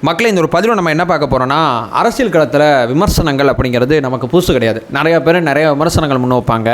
மக்களை இந்த ஒரு பதிவில் நம்ம என்ன பார்க்க போகிறோம்னா, அரசியல் களத்தில் விமர்சனங்கள் அப்படிங்கிறது நமக்கு புதுசு கிடையாது. நிறைய பேர் நிறைய விமர்சனங்கள் முன் வைப்பாங்க.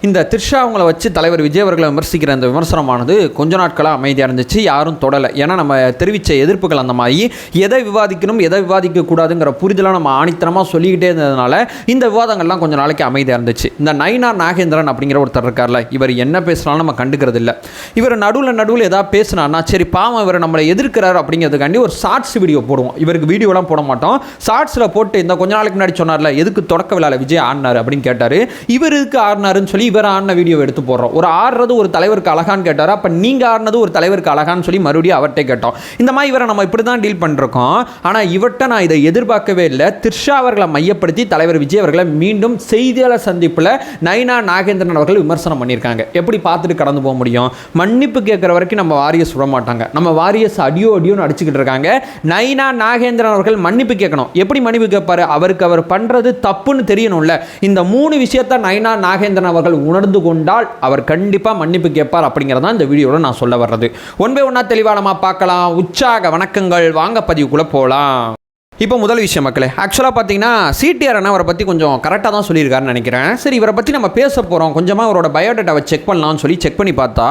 இந்த திரிஷா அவங்கள வச்சு தலைவர் விஜய் அவர்களை விமர்சிக்கிற அந்த விமர்சனமானது கொஞ்ச நாட்களாக அமைதியாக இருந்துச்சு, யாரும் தொடலை. ஏன்னா நம்ம தெரிவித்த எதிர்ப்புகள் அந்த மாதிரி எதை விவாதிக்கணும் எதை விவாதிக்கக்கூடாதுங்கிற புரிதலாக நம்ம ஆணித்தனமாக சொல்லிக்கிட்டே இருந்ததுனால இந்த விவாதங்கள்லாம் கொஞ்சம் நாளைக்கு அமைதியாக இருந்துச்சு. இந்த நயினார் நாகேந்திரன் அப்படிங்கிற ஒருத்தர் இருக்கார்ல, இவர் என்ன பேசினாலும் நம்ம கண்டுக்கிறது இல்லை. இவர் நடுவில் ஏதாவது பேசினார்னா சரி பாவம் இவர் நம்மளை எதிர்க்கிறார் அப்படிங்கிறதுக்காண்டி ஒரு ஷார்ட்ஸ் வீடியோ போடுவோம். இவருக்கு வீடியோலாம் போட மாட்டோம், ஷார்ட்ஸில் போட்டு இந்த கொஞ்ச நாளைக்கு முன்னாடி சொன்னார்ல எதுக்கு தொடக்க விழாவில் விஜய் ஆடினார் அப்படின்னு கேட்டார். இவர் எதுக்கு ஆடினாருன்னு சொல்லி இவர் ஆடின வீடியோ எடுத்து போடுறோம். ஒரு ஆடுறது ஒரு தலைவருக்கு அழகான்னு கேட்டார், அப்போ நீங்கள் ஆடினது ஒரு தலைவருக்கு அழகான்னு சொல்லி மறுபடியும் அவர்கிட்ட கேட்டோம். இந்த மாதிரி இவரை நம்ம இப்படி தான் டீல் பண்ணிருக்கோம். ஆனால் இவர்கிட்ட நான் இதை எதிர்பார்க்கவே இல்லை. திரிஷா அவர்களை மையப்படுத்தி தலைவர் விஜய் அவர்களை மீண்டும் செய்தியாளர் சந்திப்பில் நயினார் நாகேந்திரன் அவர்கள் விமர்சனம் பண்ணியிருக்காங்க. எப்படி பார்த்துட்டு கடந்து போக முடியும்? மன்னிப்பு கேட்குற வரைக்கும் நம்ம வாரியஸ் விட மாட்டாங்க. நம்ம வாரியஸ் அடியோன்னு அடிச்சுக்கிட்டு இருக்காங்க. நயினார் நாகேந்திரன் அவர்கள் மன்னிப்பு கேட்கணும். எப்படி மன்னிப்பு கேட்பாரு? அவருக்கு அவர் பண்றது தப்புன்னு தெரியணும்ல. இந்த 3 விஷயத்தை நயினார் நாகேந்திரன் அவர்கள் உணர்ந்து கொண்டால் அவர் கண்டிப்பா மன்னிப்பு கேட்பார் அப்படிங்கிறதான் இந்த வீடியோவில் நான் சொல்ல வர்றது. ஒன் பை ஒன்னா தெளிவாக நம்ம பார்க்கலாம். உற்சாக வணக்கங்கள், வாங்க பதிவுக்குள்ள போகலாம். இப்போ முதல் விஷயம் மக்களே, ஆக்சுவலாக பார்த்தீங்கன்னா சிடிஆர் அண்ணா அவரை பற்றி கொஞ்சம் கரெக்டாக தான் சொல்லியிருக்காருன்னு நினைக்கிறேன். சரி, இவரை பற்றி நம்ம பேச போகிறோம், கொஞ்சமாக அவரோட பயோடேட்டாவை செக் பண்ணலாம்னு சொல்லி செக் பண்ணி பார்த்தா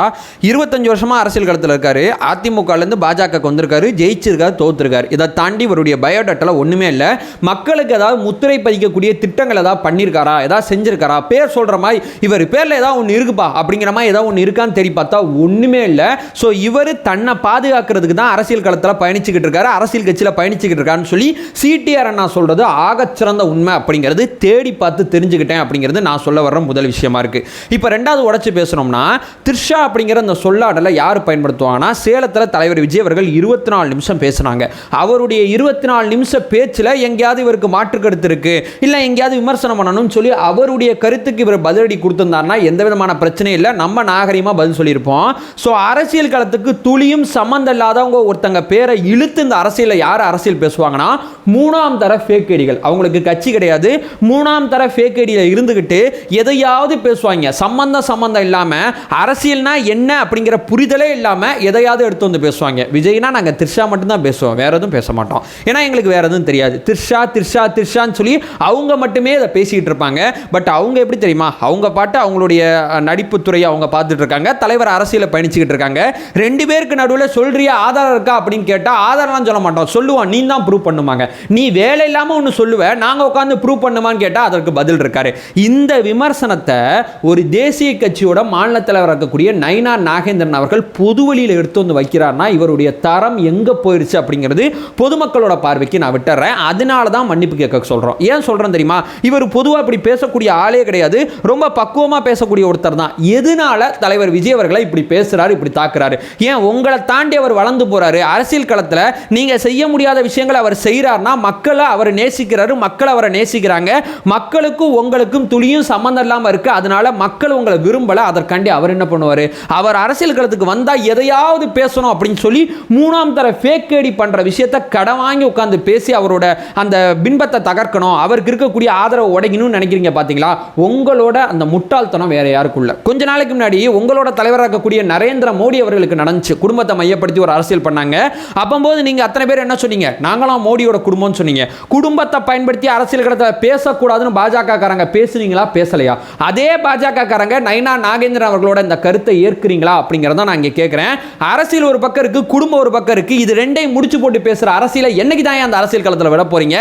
25 வருஷமாக அரசியல் களத்தில் இருக்கார். அதிமுகலேருந்து பாஜகவுக்கு வந்திருக்காரு, ஜெயிச்சிருக்காரு, தோத்துருக்காரு. இதை தாண்டி இவருடைய பயோடேட்டாவில் ஒன்றுமே இல்லை. மக்களுக்கு ஏதாவது முத்திரை பதிக்கக்கூடிய திட்டங்கள் ஏதாவது பண்ணியிருக்காரா, ஏதாவது செஞ்சிருக்காரா, பேர் சொல்கிற மாதிரி இவர் பேரில் ஏதாவது ஒன்று இருக்குப்பா அப்படிங்கிற மாதிரி ஏதாவது ஒன்று இருக்கான்னு தேடி பார்த்தா ஒன்றுமே இல்லை. ஸோ இவர் தன்னை பாதுகாக்கிறதுக்கு தான் அரசியல் களத்தில் பயணிச்சுக்கிட்டு இருக்காரு, அரசியல் கட்சியில் பயணிச்சுக்கிட்டு இருக்காருன்னு சொல்லி சிடிஆர் அண்ணா சொல்றது ஆகச்சிறந்த உண்மை அப்படிங்கிறது தேடி பார்த்து தெரிஞ்சுக்கிட்டேன் அப்படிங்கிறது நான் சொல்ல வர்ற முதல் விஷயமா இருக்கு. இப்போ ரெண்டாவது உடைச்சு பேசணும்னா, திரிஷா அப்படிங்கிற அந்த சொல்லாடலை யார் பயன்படுத்துவாங்கன்னா, சேலத்தில் தலைவர் விஜய் அவர்கள் 24 நிமிஷம் பேசினாங்க. அவருடைய 24 நிமிஷம் பேச்சில் எங்கேயாவது இவருக்கு மாற்று கருத்து இருக்கு, இல்லை எங்கேயாவது விமர்சனம் பண்ணணும்னு சொல்லி அவருடைய கருத்துக்கு இவர் பதிலடி கொடுத்திருந்தாருன்னா எந்த விதமான பிரச்சனையும் இல்லை, நம்ம நாகரிகமாக பதில் சொல்லியிருப்போம். ஸோ அரசியல் களத்துக்கு துளியும் சம்மந்தம் இல்லாதவங்க ஒருத்தங்க பேரை இழுத்து இந்த அரசியலில் யார் அரசியல் பேசுவாங்கன்னா, 3ஆம் தர ஃபேக் ஐடிகள். அவங்களுக்கு கட்சி கிடையாது, 3ஆம் தர ஃபேக் ஐடியில் இருந்துகிட்டு எதையாவது பேசுவாங்க. சம்பந்தம் இல்லாமல் அரசியல்னா என்ன அப்படிங்கிற புரிதலே இல்லாமல் எதையாவது எடுத்து வந்து பேசுவாங்க. விஜய்னா நாங்கள் திரிஷா மட்டும்தான் பேசுவோம், வேற எதுவும் பேச மாட்டோம், ஏன்னா எங்களுக்கு வேற எதுவும் தெரியாது. திரிஷான்னு சொல்லி அவங்க மட்டுமே அதை பேசிக்கிட்டு இருப்பாங்க. பட் அவங்க எப்படி தெரியுமா, அவங்க பாட்டு அவங்களுடைய நடிப்பு துறையை அவங்க பார்த்துட்டு இருக்காங்க, தலைவர் அரசியலை பயணிச்சுக்கிட்டு இருக்காங்க. 2 பேருக்கு நடுவில் சொல்றியா ஆதாரம் இருக்கா அப்படின்னு கேட்டால் ஆதாரம்லாம் சொல்ல மாட்டோம், சொல்லுவோம் நீ தான் ப்ரூவ் பண்ணுவாங்க. நீ வேலை இல்லாமல் ஒன்று சொல்லுவேன், நாங்கள் உட்காந்து ப்ரூவ் பண்ணுமான்னு கேட்டால் அதற்கு பதில் இருக்காரு. இந்த விமர்சனத்தை ஒரு தேசிய கட்சியோட மாநில தலைவர் இருக்கக்கூடிய நயினார் நாகேந்திரன் அவர்கள் பொது வழியில் எடுத்து வந்து வைக்கிறார்னா இவருடைய தரம் எங்கே போயிடுச்சு அப்படிங்கிறது பொதுமக்களோட பார்வைக்கு நான் விட்டுறேன். அதனால தான் மன்னிப்பு கேட்க சொல்கிறோம். ஏன் சொல்கிறேன் தெரியுமா, இவர் பொதுவாக இப்படி பேசக்கூடிய ஆளே கிடையாது, ரொம்ப பக்குவமாக பேசக்கூடிய ஒருத்தர் தான். எதனால தலைவர் விஜய் அவர்களை இப்படி பேசுகிறாரு, இப்படி தாக்குறாரு? ஏன் உங்களை தாண்டி அவர் வளர்ந்து போகிறாரு. அரசியல் களத்தில் நீங்கள் செய்ய முடியாத விஷயங்களை அவர் செய்கிறார்னா மக்களை அவர் நேசிக்கிறாரு, மக்கள் அவரை நேசிக்கிறாங்க. மக்களுக்கும் உங்களுக்கும் துளியும் சம்பந்தம் இல்லாமல் இருக்கு, அதனால மக்கள் உங்களை விரும்பல. அதற்காண்டி அவர் என்ன பண்ணுவார், அவர் அரசியல் களத்துக்கு வந்தா எதையாவது பேசணும் அப்படின்னு சொல்லி 3ஆம் தர ஃபேக் ஐடி பண்ற விஷயத்தை கடன் வாங்கி உட்கார்ந்து பேசி அவரோட அந்த பின்பத்தை தகர்க்கணும், அவருக்கு இருக்கக்கூடிய ஆதரவு உடைக்கணும்னு நினைக்கிறீங்க பாத்தீங்களா? உங்களோட அந்த முட்டாள்தனம் வேற யாருக்குள்ள. கொஞ்ச நாளைக்கு முன்னாடி உங்களோட தலைவராக இருக்கக்கூடிய நரேந்திர மோடி அவர்களுக்கு நடந்துச்சு, குடும்பத்தை மையப்படுத்தி ஒரு அரசியல் பண்ணாங்க. அப்பம்போது நீங்க அத்தனை பேர் என்ன சொன்னீங்க, நாங்களாம் மோடியோட குடும்பம்னு சொன்னீங்க. குடும்பத்தை பயன்படுத்தி அரசியல் கடத்தில் பேசக்கூடாதுன்னு பாஜக காரங்க பேசுறீங்களா, பேசலையா? அதே பாஜக காரங்க நயினார் நாகேந்திரன் அவர்களோட இந்த கருத்தை ஏற்கிறீங்களா அப்படிங்கறத நான் இங்க கேட்கிறேன். அரசியல் ஒரு பக்கம் இருக்கு, குடும்பம் ஒரு பக்கம் இருக்கு. இது ரெண்டையும் முடிச்சு போட்டு பேசுற அரசியலை என்னைக்கு தான் அந்த அரசியல் களத்தில் விட போறீங்க?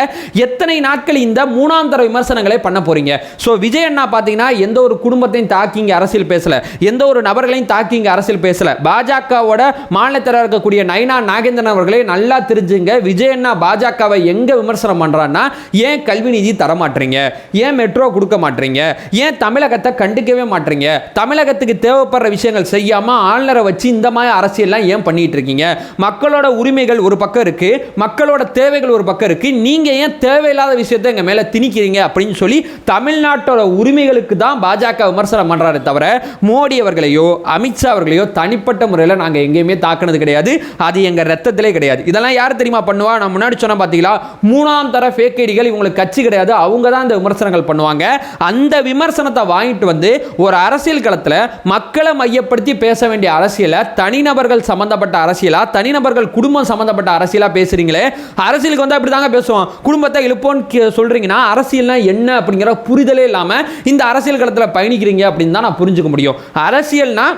எத்தனை நாட்கள் இந்த 3ஆம் தர விமர்சனங்களை பண்ண போறீங்க? சோ விஜய் அண்ணா பாத்தீங்கன்னா எந்த ஒரு குடும்பத்தையும் தாக்கிங்க அரசியல் பேசல, எந்த ஒரு நபர்களையும் தாக்கிங்க அரசியல் பேசல. பாஜகவோட மாநில தலைவர் இருக்கக்கூடிய நயினார் நாகேந்திரன் அவர்களே நல்லா தெரிஞ்சுங்க, விஜய் அண்ணா பாஜகவை எங்க விமர்சனம் பண்றான்னா, ஏன் கல்வி நிதி தர மாட்டீங்க, ஏன் மெட்ரோ கொடுக்க மாட்டீங்க, ஏன் தமிழகத்தை கண்டுக்கவே மாட்டீங்க, தமிழகத்துக்கு தேவைப்படுற விஷயங்கள் செய்யாம ஆளுநரை வச்சு இந்த மாதிரி அரசியல்லாம் ஏன் பண்ணிட்டு இருக்கீங்க? மக்களோட உரிமைகள் ஒரு பக்கம் இருக்கு, மக்களோட தேவைகள் ஒரு பக்கம் இருக்கு, நீங்க ஏன் தேவையில்லாத விஷயத்தை எங்க மேல திணிக்கிறீங்க அப்படின்னு சொல்லி தமிழ்நாட்டோட உரிமைகளுக்கு தான் பாஜக விமர்சனம் பண்றாரு தவிர மோடி அவர்களையோ அமித்ஷா அவர்களையோ தனிப்பட்ட முறையில் நாங்க எங்கேயுமே தாக்குனது கிடையாது. அது எங்க ரத்தத்திலே கிடையாது. இதெல்லாம் யார் தெரியுமா பண்ணுவா? நான் முன்னாடி சொன்ன பார்த்தீங்களா, மூணாம் தர ஃபேக் ஐடிகள், இவங்களுக்கு கட்சி கிடையாது, அவங்க தான் இந்த விமர்சனங்கள் பண்ணுவாங்க. அந்த விமர்சனத்தை வாங்கிட்டு வந்து ஒரு அரசியல் களத்தில் மக்களை மையப்படுத்தி பேச வேண்டிய அரசியலை தனிநபர்கள் சம்பந்தப்பட்ட அரசியலா, தனிநபர்கள் குடும்பம் சம்பந்தப்பட்ட அரசியலா பேசுறீங்களே. அரசியலுக்கு வந்து அப்படி தாங்க பேசுவோம், குடும்பத்தை இழுப்போன்னு சொல்றீங்கன்னா அரசியல்னா என்ன அப்படிங்கிற புரிதலே இல்லாம இந்த அரசியல் களத்தில் பயணிக்கிறீங்க அப்படின்னு தான் நான் புரிஞ்சுக்க முடியும். அரசியல்னா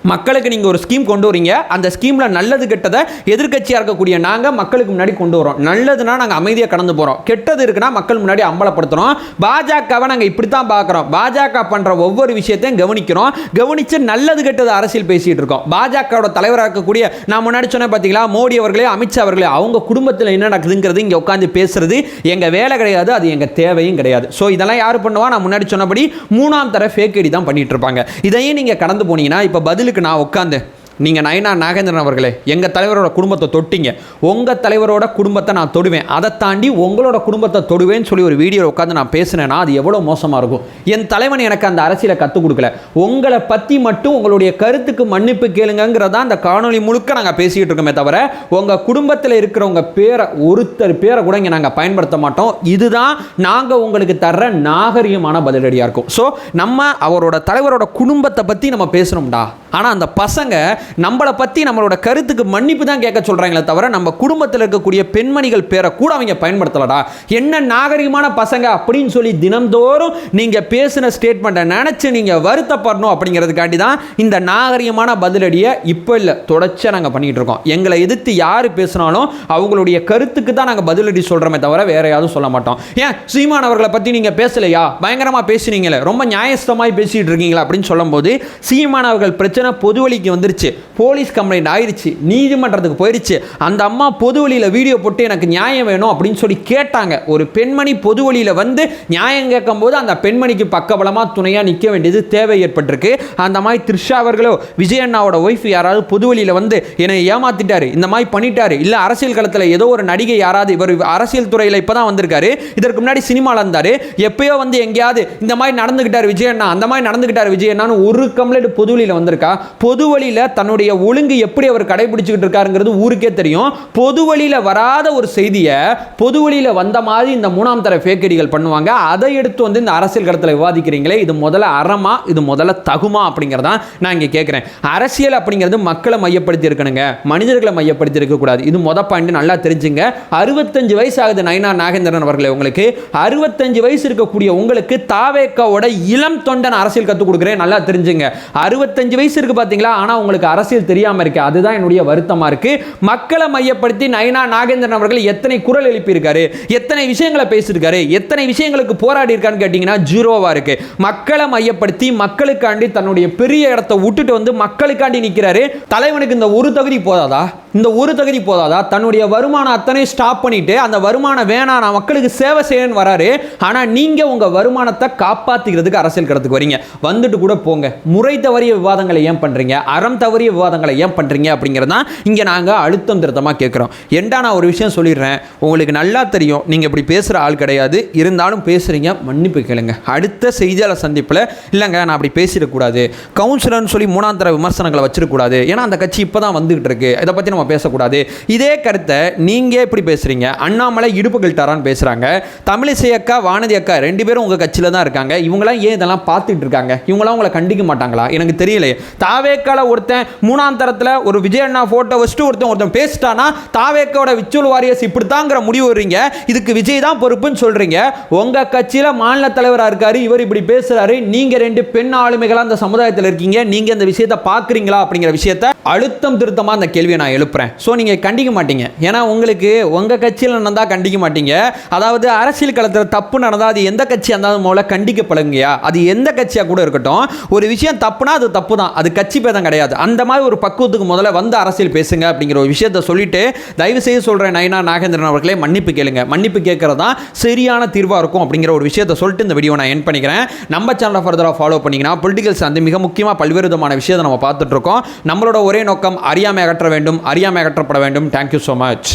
மக்களுக்கு நீங்கள் ஒரு ஸ்கீம் கொண்டு வரீங்க, அந்த ஸ்கீமில் நல்லது கெட்டதை எதிர்க்கட்சியாக இருக்கக்கூடிய நாங்கள் மக்களுக்கு முன்னாடி கொண்டு வரோம். நல்லதுன்னா நாங்கள் அமைதியாக கடந்து போகிறோம், கெட்டது இருக்குன்னா மக்கள் முன்னாடி அம்பலப்படுத்துகிறோம். பாஜகவை நாங்கள் இப்படி தான் பார்க்குறோம், பாஜக பண்ணுற ஒவ்வொரு விஷயத்தையும் கவனிக்கிறோம், கவனித்து நல்லது கெட்டது அரசியல் பேசிகிட்டு இருக்கோம். பாஜகவோட தலைவராக இருக்கக்கூடிய நான் முன்னாடி சொன்னேன் பார்த்தீங்களா, மோடி அவர்களே, அமித்ஷா அவர்களே, அவங்க குடும்பத்தில் என்ன நடக்குதுங்கிறது இங்கே உட்காந்து பேசுறது எங்கள் வேலை கிடையாது, அது எங்கள் தேவையும் கிடையாது. ஸோ இதெல்லாம் யார் பண்ணுவா, நான் முன்னாடி சொன்னபடி மூணாம் தர ஃபேக் ஐடி தான் பண்ணிட்டு இருப்பாங்க. இதையும் நீங்கள் கடந்து போனீங்கன்னா இப்போ பதில் நான் உட்காந்து நீங்கள் நயினார் நாகேந்திரன் அவர்களே எங்கள் தலைவரோட குடும்பத்தை தொட்டிங்க, உங்கள் தலைவரோட குடும்பத்தை நான் தொடுவேன், அதை தாண்டி உங்களோட குடும்பத்தை தொடுவேன்னு சொல்லி ஒரு வீடியோ உட்காந்து நான் பேசினேன்னா அது எவ்வளோ மோசமாக இருக்கும். என் தலைவன் எனக்கு அந்த அரசியலை கற்றுக் கொடுக்கல, உங்களை பற்றி மட்டும் உங்களுடைய கருத்துக்கு மன்னிப்பு கேளுங்கிறதா அந்த காணொலி முழுக்க நாங்கள் பேசிக்கிட்டு இருக்கோமே தவிர உங்கள் குடும்பத்தில் இருக்கிறவங்க பேரை ஒருத்தர் பேரை கூட இங்கே நாங்கள் பயன்படுத்த மாட்டோம். இதுதான் நாங்கள் உங்களுக்கு தர்ற நாகரிகமான பதிலடியாக இருக்கும். ஸோ நம்ம அவரோட தலைவரோட குடும்பத்தை பற்றி நம்ம பேசணும்டா, ஆனால் அந்த பசங்க நம்மளை பற்றி நம்மளோட கருத்துக்கு மன்னிப்பு தான் கேட்க சொல்கிறாங்களே தவிர நம்ம குடும்பத்தில் இருக்கக்கூடிய பெண்மணிகள் பேரை கூட அவங்க பயன்படுத்தலடா. என்ன நாகரிகமான பசங்க அப்படின்னு சொல்லி தினந்தோறும் நீங்கள் பேசின ஸ்டேட்மெண்ட்டை நினச்சி நீங்கள் வருத்தப்படணும் அப்படிங்கிறதுக்காண்டி தான் இந்த நாகரிகமான பதிலடியை இப்போ இல்லை தொடர்ச்சியாக நாங்கள் பண்ணிகிட்டு இருக்கோம். எங்களை எதிர்த்து யார் பேசினாலும் அவங்களுடைய கருத்துக்கு தான் நாங்கள் பதிலடி சொல்கிறோமே தவிர வேற யாரும் சொல்ல மாட்டோம். ஏன் சீமான் அவர்களை பற்றி நீங்கள் பேசலையா, பயங்கரமாக பேசினீங்களே, ரொம்ப நியாயஸ்தமாக பேசிகிட்டு இருக்கீங்களா அப்படின்னு சொல்லும்போது சீமான் அவர்கள் பிரச்சனை பொது வழிக்கு வந்துருச்சு, போலீஸ் கம்ப்ளைண்ட் ஆயிடுச்சு, நீதிமன்றத்துக்கு போயிடுச்சு. அந்த அம்மா பொது வழியில் வீடியோ போட்டு எனக்கு நியாயம் வேணும் அப்படின்னு சொல்லி கேட்டாங்க. ஒரு பெண்மணி பொது வழியில் வந்து நியாயம் கேட்கும் போது அந்த பெண்மணிக்கு பக்கபலமாக துணையாக நிற்க வேண்டியது தேவை ஏற்பட்டிருக்கு. அந்த மாதிரி த்ரிஷா அவர்களோ விஜய் அண்ணாவோட ஒய்ஃப் யாராவது பொது வழியில் வந்து என்னை ஏமாத்திட்டாரு, இந்த மாதிரி பண்ணிட்டாரு, இல்லை அரசியல் களத்தில் ஏதோ ஒரு நடிகை யாராவது, இவர் அரசியல் துறையில் இப்போ தான் வந்திருக்காரு, இதற்கு முன்னாடி சினிமாவில் இருந்தார், எப்பயோ வந்து எங்கேயாவது இந்த மாதிரி நடந்துக்கிட்டார் விஜய் அண்ணா, அந்த மாதிரி நடந்துக்கிட்டார் விஜய் அண்ணான்னு ஒரு கம்ப்ளைண்ட் பொது வழியில் வந்திருக்கா. பொது வழியில் தன்னுடைய ஒழுங்கு எப்படி அவர் கடைபிடிச்சுக்கிட்டு இருக்காருங்கிறது ஊருக்கே தெரியும். பொது வழியில் வராத ஒரு செய்தியை பொது வழியில் வந்த மாதிரி இந்த மூணாம் தர ஃபேக் ஐடிகள் பண்ணுவாங்க. அதை எடுத்து வந்து இந்த அரசியல் களத்தில் விவாதிக்கிறீங்களே, இது முதல்ல அறமா, இது முதல்ல தகுமா அப்படிங்கிறதான் நான் இங்கே கேட்குறேன். அரசியல் அப்படிங்கிறது மக்களை மையப்படுத்தி இருக்கணுங்க, மனிதர்களை மையப்படுத்தி இருக்கக்கூடாது. இது பாயிண்ட் நல்லா தெரிஞ்சுங்க. 65 வயசு ஆகுது நயினார் நாகேந்திரன் அவர்களே, உங்களுக்கு 65 வயசு இருக்கக்கூடிய உங்களுக்கு தாவேக்காவோட இளம் தொண்டன் அரசியல் கற்றுக் கொடுக்குறேன், நல்லா தெரிஞ்சுங்க. 65 வயசு இருக்கு பார்த்தீங்களா, ஆனால் உங்களுக்கு அரசியல் தெரியாமல் இருக்கு, அதுதான் என்னுடைய வருத்தமாக இருக்கு. மக்களை மையப்படுத்தி நயினார் நாகேந்திரன் அவர்கள் எத்தனை குரல் எழுப்பியிருக்காரு, எத்தனை விஷயங்களை பேசியிருக்காரு, எத்தனை விஷயங்களுக்கு போராடி இருக்கான்னு கேட்டிங்கன்னா ஜீரோவாக இருக்கு. மக்களை மையப்படுத்தி மக்களுக்காண்டி தன்னுடைய பெரிய இடத்தை விட்டுட்டு வந்து மக்களுக்காண்டி நிற்கிறாரு. தலைவனுக்கு இந்த ஒரு தகுதி போதாதா, இந்த ஒரு தகுதி போதாதா, தன்னுடைய வருமானம் அத்தனை ஸ்டாப் பண்ணிட்டு அந்த வருமானம் வேணாம் நான் மக்களுக்கு சேவை செய்யணும்னு வராரு. ஆனால் நீங்கள் உங்கள் வருமானத்தை காப்பாற்றிக்கிறதுக்கு அரசியல் களத்துக்கு வரீங்க, வந்துட்டு கூட போங்க. முறை தவறிய விவாதங்களை ஏன் பண்ணுறீங்க, அறம் தவறிய விவாதங்களை ஏன் பண்ணுறீங்க அப்படிங்கிறது தான் இங்கே நாங்கள் அழுத்தம் திருத்தமாக கேட்குறோம். ஏன்டா நான் ஒரு விஷயம் சொல்லிடுறேன், உங்களுக்கு நல்லா தெரியும் நீங்கள் இப்படி பேசுகிற ஆள் கிடையாது, இருந்தாலும் பேசுகிறீங்க, மன்னிப்பு கேளுங்க. அடுத்த செய்தியாளர் சந்திப்பில் இல்லைங்க நான் அப்படி பேசிடக்கூடாது, கவுன்சிலர்னு சொல்லி மூணாம் தர விமர்சனங்களை வச்சிடக்கூடாது, ஏன்னா அந்த கட்சி இப்போ தான் வந்துகிட்டு இருக்கு, இதை பற்றி நம்ம பேசக்கூடாது. இதே கருத்தை நீங்கள் எப்படி பேசுகிறீங்க, அண்ணாமலை இடுப்பு கில்ட்டாரான்னு பேசுகிறாங்க, தமிழிசை அக்கா வானதி அக்கா 2 பேரும் உங்கள் கட்சியில் தான் இருக்காங்க, இவங்களாம் ஏன் இதெல்லாம் பார்த்துட்டு இருக்காங்க, இவங்களாம் உங்களை கண்டிக்க மாட்டாங்களா, எனக்கு தெரியலையே. தாவேக்கால ஒருத்தன் மூணாம் தரத்தில் ஒரு விஜய் அண்ணா போட்டோ வச்சுட்டு ஒருத்தன் பேசிட்டானா தாவேக்காவோட விச்சுவல் வாரியர்ஸ் இப்படி தாங்கிற முடிவு வர்றீங்க, இதுக்கு விஜய் தான் பொறுப்புன்னு சொல்றீங்க. உங்க கட்சியில் மாநில தலைவராக இருக்காரு, இவர் இப்படி பேசுறாரு, நீங்க 2 பெண் ஆளுமைகளா அந்த சமுதாயத்தில் இருக்கீங்க, நீங்க இந்த விஷயத்தை பார்க்குறீங்களா அப்படிங்கிற விஷயத்தை அழுத்தம் திருத்தமாக அந்த கேள்வியை நான் எழுப்புறேன். ஸோ நீங்கள் கண்டிக்க மாட்டீங்க, ஏன்னா உங்களுக்கு உங்கள் கட்சியில் நடந்தால் கண்டிக்க மாட்டீங்க. அதாவது அரசியல் களத்தில் தப்பு நடந்தால் அது எந்த கட்சியாக இருந்தாலும் முதல்ல கண்டிக்கப்படுங்கயா, அது எந்த கட்சியாக கூட இருக்கட்டும். ஒரு விஷயம் தப்புனா அது தப்பு தான், அது கட்சி பேதம் கிடையாது. அந்த மாதிரி ஒரு பக்குவத்துக்கு முதல்ல வந்து அரசியல் பேசுங்க அப்படிங்கிற ஒரு விஷயத்தை சொல்லிட்டு தயவு செய்து சொல்கிறேன் நயினார் நாகேந்திரன் அவர்களே, மன்னிப்பு கேளுங்க. மன்னிப்பு கேட்கறது தான் சரியான தீர்வாக இருக்கும் அப்படிங்கிற ஒரு விஷயத்தை சொல்லிட்டு இந்த வீடியோ நான் எண்ட் பண்ணிக்கிறேன். நம்ம சேனலை ஃபர்தராக ஃபாலோ பண்ணிங்கன்னா பொலிட்டிக்கல் சார்ந்து மிக முக்கியமாக பல்வேறு விதமான விஷயத்தை நம்ம பார்த்துட்டு இருக்கோம். நம்மளோட ஒரே நோக்கம் அறியாமை அகற்ற வேண்டும், அறியாமை அகற்றப்பட வேண்டும். Thank you so much.